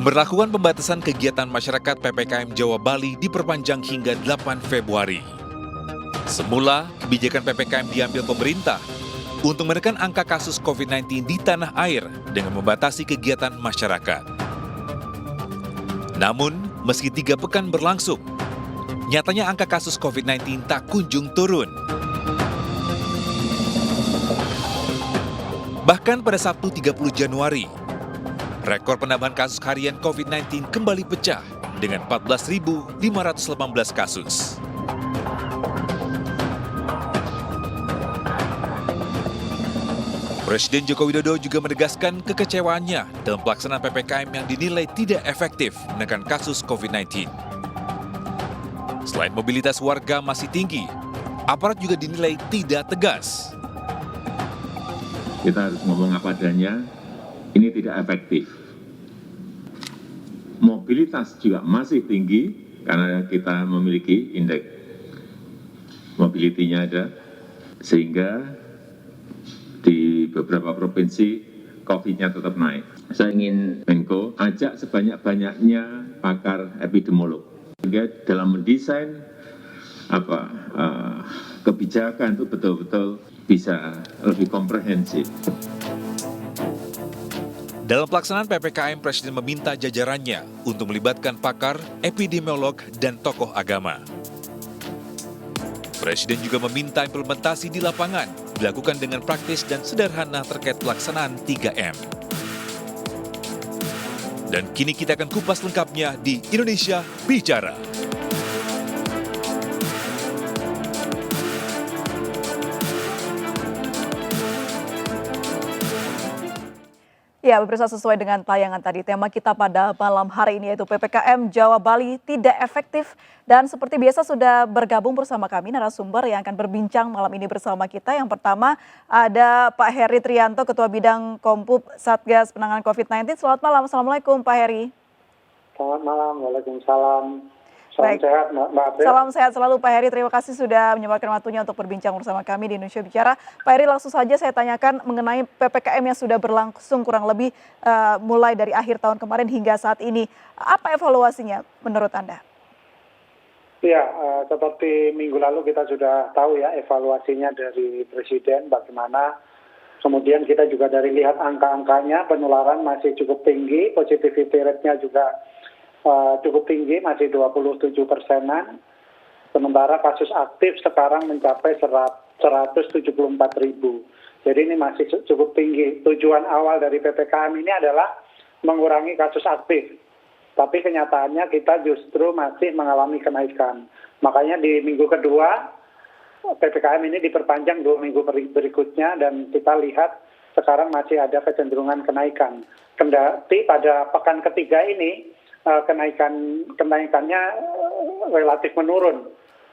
Pemberlakuan pembatasan kegiatan masyarakat PPKM Jawa Bali diperpanjang hingga 8 Februari. Semula, kebijakan PPKM diambil pemerintah untuk menekan angka kasus COVID-19 di tanah air dengan membatasi kegiatan masyarakat. Namun, meski 3 pekan berlangsung, nyatanya angka kasus COVID-19 tak kunjung turun. Bahkan pada Sabtu 30 Januari, rekor penambahan kasus harian COVID-19 kembali pecah dengan 14.518 kasus. Presiden Joko Widodo juga menegaskan kekecewaannya dalam pelaksanaan PPKM yang dinilai tidak efektif menekan kasus COVID-19. Selain mobilitas warga masih tinggi, aparat juga dinilai tidak tegas. Kita harus ngomong apa adanya, ini tidak efektif. Mobilitas juga masih tinggi karena kita memiliki indeks mobility-nya ada, sehingga di beberapa provinsi COVID-nya tetap naik. Saya ingin Menko ajak sebanyak-banyaknya pakar epidemiolog, sehingga dalam mendesain kebijakan itu betul-betul bisa lebih komprehensif. Dalam pelaksanaan PPKM, Presiden meminta jajarannya untuk melibatkan pakar, epidemiolog, dan tokoh agama. Presiden juga meminta implementasi di lapangan dilakukan dengan praktis dan sederhana terkait pelaksanaan 3M. Dan kini kita akan kupas lengkapnya di Indonesia Bicara. Ya, pemirsa, sesuai dengan tayangan tadi, tema kita pada malam hari ini yaitu PPKM Jawa Bali tidak efektif. Dan seperti biasa sudah bergabung bersama kami narasumber yang akan berbincang malam ini bersama kita. Yang pertama ada Pak Heri Trianto, Ketua Bidang Kompub Satgas Penanganan COVID-19. Selamat malam, Assalamualaikum Pak Heri. Selamat malam, waalaikumsalam. Salam Baik. sehat, Mbak April. Salam sehat selalu Pak Heri, terima kasih sudah menyempatkan waktunya untuk berbincang bersama kami di Indonesia Bicara. Pak Heri, langsung saja saya tanyakan mengenai PPKM yang sudah berlangsung kurang lebih mulai dari akhir tahun kemarin hingga saat ini. Apa evaluasinya menurut Anda? Ya, seperti minggu lalu kita sudah tahu ya evaluasinya dari Presiden bagaimana. Kemudian kita juga dari lihat angka-angkanya penularan masih cukup tinggi, positivity rate-nya juga cukup tinggi, masih 27%. Sementara kasus aktif sekarang mencapai 174.000. Jadi ini masih cukup tinggi. Tujuan awal dari PPKM ini adalah mengurangi kasus aktif. Tapi kenyataannya kita justru masih mengalami kenaikan. Makanya di minggu kedua, PPKM ini diperpanjang 2 minggu berikutnya dan kita lihat sekarang masih ada kecenderungan kenaikan. Kendati pada pekan ketiga ini, kenaikannya relatif menurun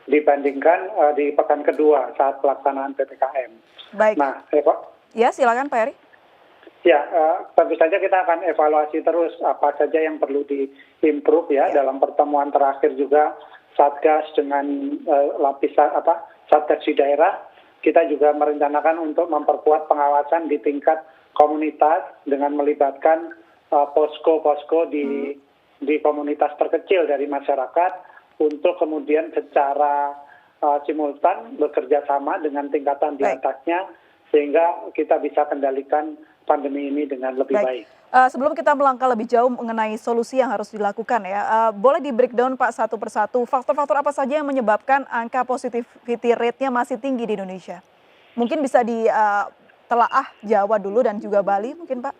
dibandingkan di pekan kedua saat pelaksanaan PPKM. Baik. Nah, Eva? Ya, silakan Pak Heri. Ya, tentu saja kita akan evaluasi terus apa saja yang perlu di-improve ya. Dalam pertemuan terakhir juga Satgas dengan lapisan Satgas di daerah, kita juga merencanakan untuk memperkuat pengawasan di tingkat komunitas dengan melibatkan posko-posko di komunitas terkecil dari masyarakat untuk kemudian secara simultan bekerja sama dengan tingkatan di atasnya sehingga kita bisa kendalikan pandemi ini dengan lebih baik. Sebelum kita melangkah lebih jauh mengenai solusi yang harus dilakukan ya, boleh di breakdown Pak satu persatu faktor-faktor apa saja yang menyebabkan angka positivity rate-nya masih tinggi di Indonesia? Mungkin bisa ditelaah Jawa dulu dan juga Bali mungkin Pak?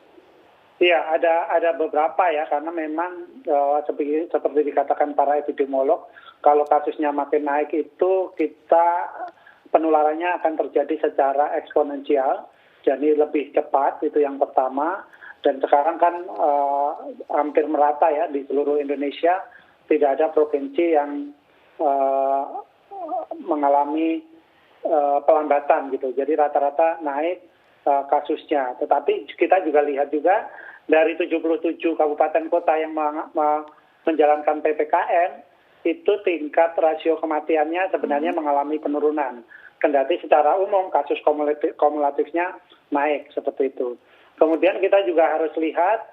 Iya, ada beberapa ya, karena memang seperti dikatakan para epidemiolog, kalau kasusnya makin naik itu penularannya akan terjadi secara eksponensial, jadi lebih cepat, itu yang pertama. Dan sekarang kan hampir merata ya di seluruh Indonesia, tidak ada provinsi yang mengalami pelambatan gitu, jadi rata-rata naik kasusnya. Tetapi kita juga lihat juga dari 77 kabupaten kota yang menjalankan PPKM, itu tingkat rasio kematiannya sebenarnya mengalami penurunan. Kendati secara umum kasus kumulatifnya naik seperti itu. Kemudian kita juga harus lihat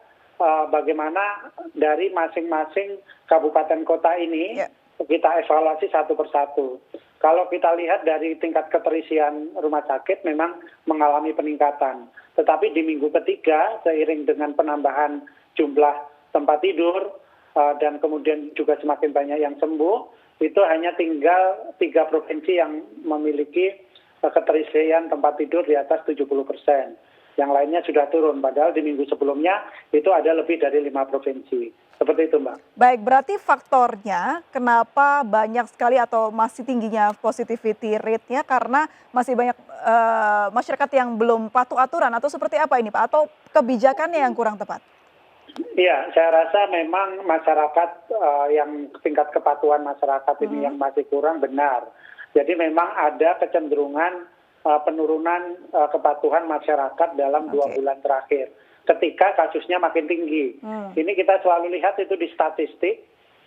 bagaimana dari masing-masing kabupaten kota ini kita evaluasi satu persatu. Kalau kita lihat dari tingkat keterisian rumah sakit memang mengalami peningkatan. Tetapi di minggu ketiga seiring dengan penambahan jumlah tempat tidur dan kemudian juga semakin banyak yang sembuh, itu hanya tinggal 3 provinsi yang memiliki keterisian tempat tidur di atas 70%. Yang lainnya sudah turun, padahal di minggu sebelumnya itu ada lebih dari 5 provinsi. Seperti itu, Mbak. Baik, berarti faktornya kenapa banyak sekali atau masih tingginya positivity rate-nya karena masih banyak masyarakat yang belum patuh aturan atau seperti apa ini Pak? Atau kebijakannya yang kurang tepat? Iya, saya rasa memang masyarakat yang tingkat kepatuhan masyarakat ini yang masih kurang benar. Jadi memang ada kecenderungan penurunan kepatuhan masyarakat dalam 2 bulan terakhir ketika kasusnya makin tinggi. Ini kita selalu lihat itu di statistik,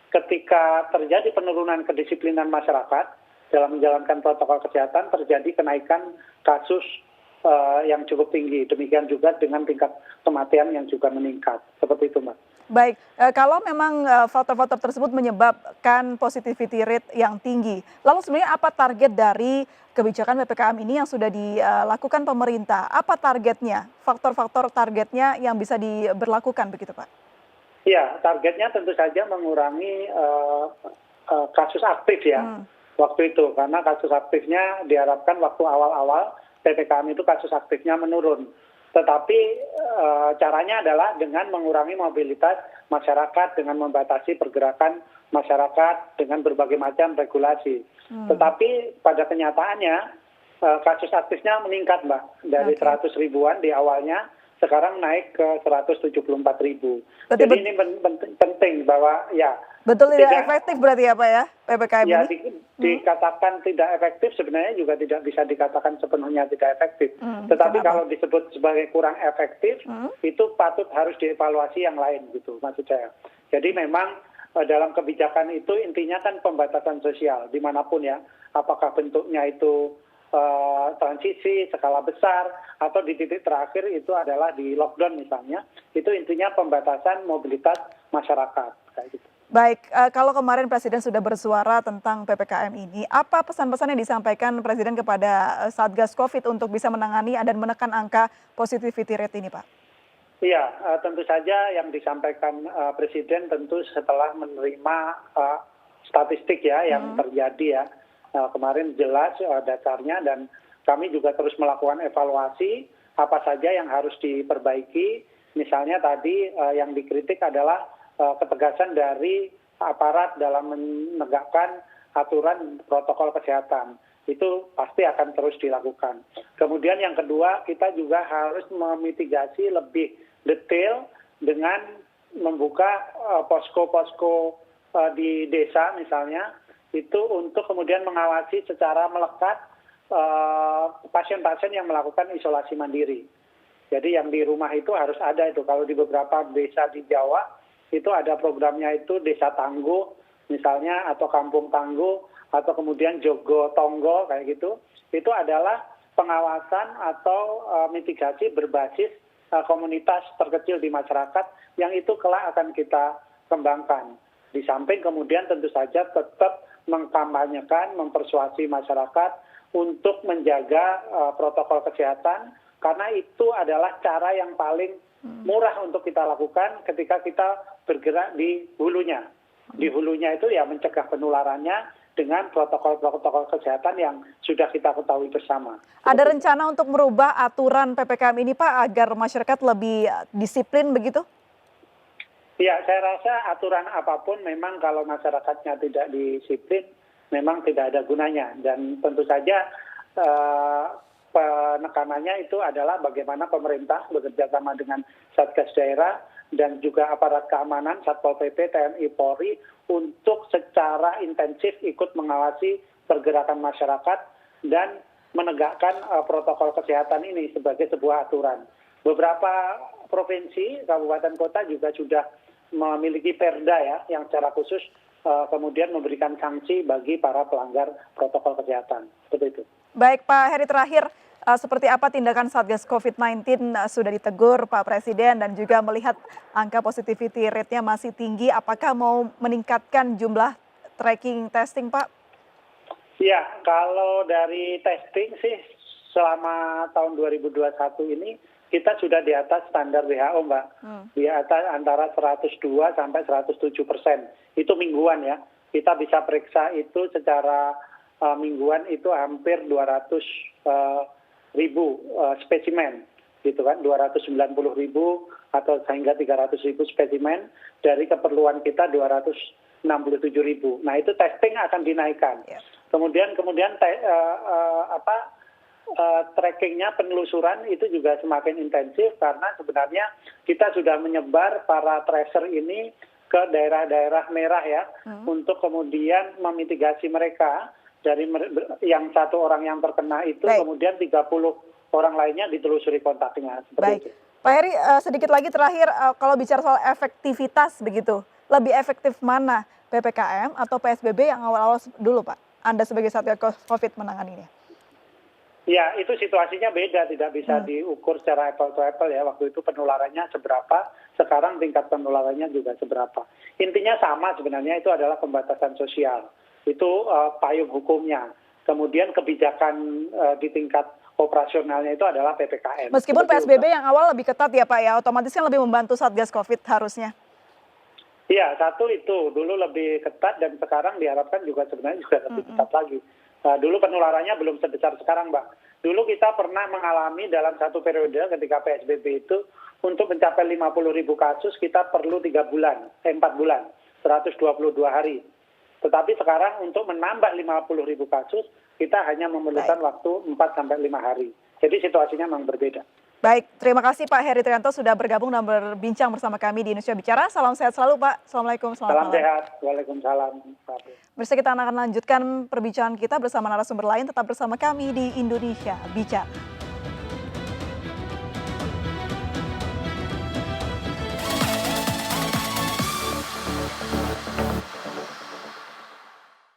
ketika terjadi penurunan kedisiplinan masyarakat dalam menjalankan protokol kesehatan, terjadi kenaikan kasus yang cukup tinggi. Demikian juga dengan tingkat kematian yang juga meningkat. Seperti itu, Mbak. Baik, kalau memang faktor-faktor tersebut menyebabkan positivity rate yang tinggi, lalu sebenarnya apa target dari kebijakan PPKM ini yang sudah dilakukan pemerintah? Apa targetnya, faktor-faktor targetnya yang bisa diberlakukan begitu Pak? Ya, targetnya tentu saja mengurangi kasus aktif ya, waktu itu. Karena kasus aktifnya diharapkan waktu awal-awal PPKM itu kasus aktifnya menurun. Tetapi caranya adalah dengan mengurangi mobilitas masyarakat, dengan membatasi pergerakan masyarakat dengan berbagai macam regulasi. Tetapi pada kenyataannya kasus aktifnya meningkat, Mbak. Dari 100 ribuan di awalnya, sekarang naik ke 174 ribu. Jadi ini penting bahwa ya... Betul tidak efektif berarti ya Pak ya, PPKM ya, ini? Dikatakan tidak efektif sebenarnya juga tidak bisa dikatakan sepenuhnya tidak efektif. Tetapi kalau disebut sebagai kurang efektif, itu patut harus dievaluasi yang lain gitu maksud saya. Jadi memang dalam kebijakan itu intinya kan pembatasan sosial dimanapun ya, apakah bentuknya itu transisi skala besar atau di titik terakhir itu adalah di lockdown misalnya, itu intinya pembatasan mobilitas masyarakat kayak gitu. Baik, kalau kemarin Presiden sudah bersuara tentang PPKM ini, apa pesan-pesan yang disampaikan Presiden kepada Satgas COVID untuk bisa menangani dan menekan angka positivity rate ini, Pak? Iya, tentu saja yang disampaikan Presiden tentu setelah menerima statistik ya yang terjadi ya. Kemarin jelas dasarnya dan kami juga terus melakukan evaluasi apa saja yang harus diperbaiki. Misalnya tadi yang dikritik adalah ketegasan dari aparat dalam menegakkan aturan protokol kesehatan. Itu pasti akan terus dilakukan. Kemudian yang kedua, kita juga harus memitigasi lebih detail dengan membuka posko-posko di desa misalnya, itu untuk kemudian mengawasi secara melekat pasien-pasien yang melakukan isolasi mandiri. Jadi yang di rumah itu harus ada itu. Kalau di beberapa desa di Jawa, itu ada programnya itu Desa Tangguh misalnya, atau Kampung Tangguh, atau kemudian Jogo Tonggo kayak gitu. Itu adalah pengawasan atau mitigasi berbasis komunitas terkecil di masyarakat yang itu kelak akan kita kembangkan. Di samping kemudian tentu saja tetap mengkampanyekan, mempersuasi masyarakat untuk menjaga protokol kesehatan, karena itu adalah cara yang paling murah untuk kita lakukan ketika kita bergerak di hulunya. Di hulunya itu ya mencegah penularannya dengan protokol-protokol kesehatan yang sudah kita ketahui bersama. Ada rencana untuk merubah aturan PPKM ini Pak agar masyarakat lebih disiplin begitu? Ya, saya rasa aturan apapun memang kalau masyarakatnya tidak disiplin memang tidak ada gunanya. Dan tentu saja penekanannya itu adalah bagaimana pemerintah bekerja sama dengan Satgas Daerah dan juga aparat keamanan, Satpol PP, TNI, Polri untuk secara intensif ikut mengawasi pergerakan masyarakat dan menegakkan protokol kesehatan ini sebagai sebuah aturan. Beberapa provinsi, kabupaten kota juga sudah memiliki perda ya yang secara khusus kemudian memberikan sanksi bagi para pelanggar protokol kesehatan. Seperti itu. Baik Pak Heri, terakhir seperti apa tindakan Satgas COVID-19 sudah ditegur Pak Presiden dan juga melihat angka positivity rate-nya masih tinggi, apakah mau meningkatkan jumlah tracking testing Pak? Ya, kalau dari testing sih selama tahun 2021 ini kita sudah di atas standar WHO, Mbak. Di atas antara 102 sampai 107%. Itu mingguan ya. Kita bisa periksa itu secara mingguan itu hampir 200 ribu spesimen, gitu kan, 290 ribu atau sehingga 300 ribu spesimen, dari keperluan kita 267 ribu. Nah itu testing akan dinaikkan. Kemudian trackingnya, penelusuran itu juga semakin intensif karena sebenarnya kita sudah menyebar para tracer ini ke daerah-daerah merah ya, untuk kemudian memitigasi mereka. Dari yang satu orang yang terkena itu, kemudian 30 orang lainnya ditelusuri kontaknya. Baik, Pak Heri, sedikit lagi terakhir, kalau bicara soal efektivitas begitu, lebih efektif mana PPKM atau PSBB yang awal-awal dulu Pak? Anda sebagai Satgas COVID menanganinya. Ya, itu situasinya beda, tidak bisa diukur secara apple to apple ya. Waktu itu penularannya seberapa, sekarang tingkat penularannya juga seberapa. Intinya sama sebenarnya, itu adalah pembatasan sosial. Itu payung hukumnya. Kemudian kebijakan di tingkat operasionalnya itu adalah PPKM. Meskipun PSBB yang awal lebih ketat ya Pak ya, otomatis kan lebih membantu Satgas COVID harusnya. Iya, satu itu dulu lebih ketat dan sekarang diharapkan juga sebenarnya juga lebih ketat lagi. Dulu penularannya belum sebesar sekarang, Mbak. Dulu kita pernah mengalami dalam satu periode ketika PSBB itu untuk mencapai 50 ribu kasus kita perlu 4 bulan, 122 hari. Tetapi sekarang untuk menambah 50 ribu kasus, kita hanya memerlukan waktu 4-5 hari. Jadi situasinya memang berbeda. Baik, terima kasih Pak Heri Trianto sudah bergabung dan berbincang bersama kami di Indonesia Bicara. Salam sehat selalu Pak. Assalamualaikum. Salam sehat. Waalaikumsalam. Bersama kita akan lanjutkan perbincangan kita bersama narasumber lain. Tetap bersama kami di Indonesia Bicara.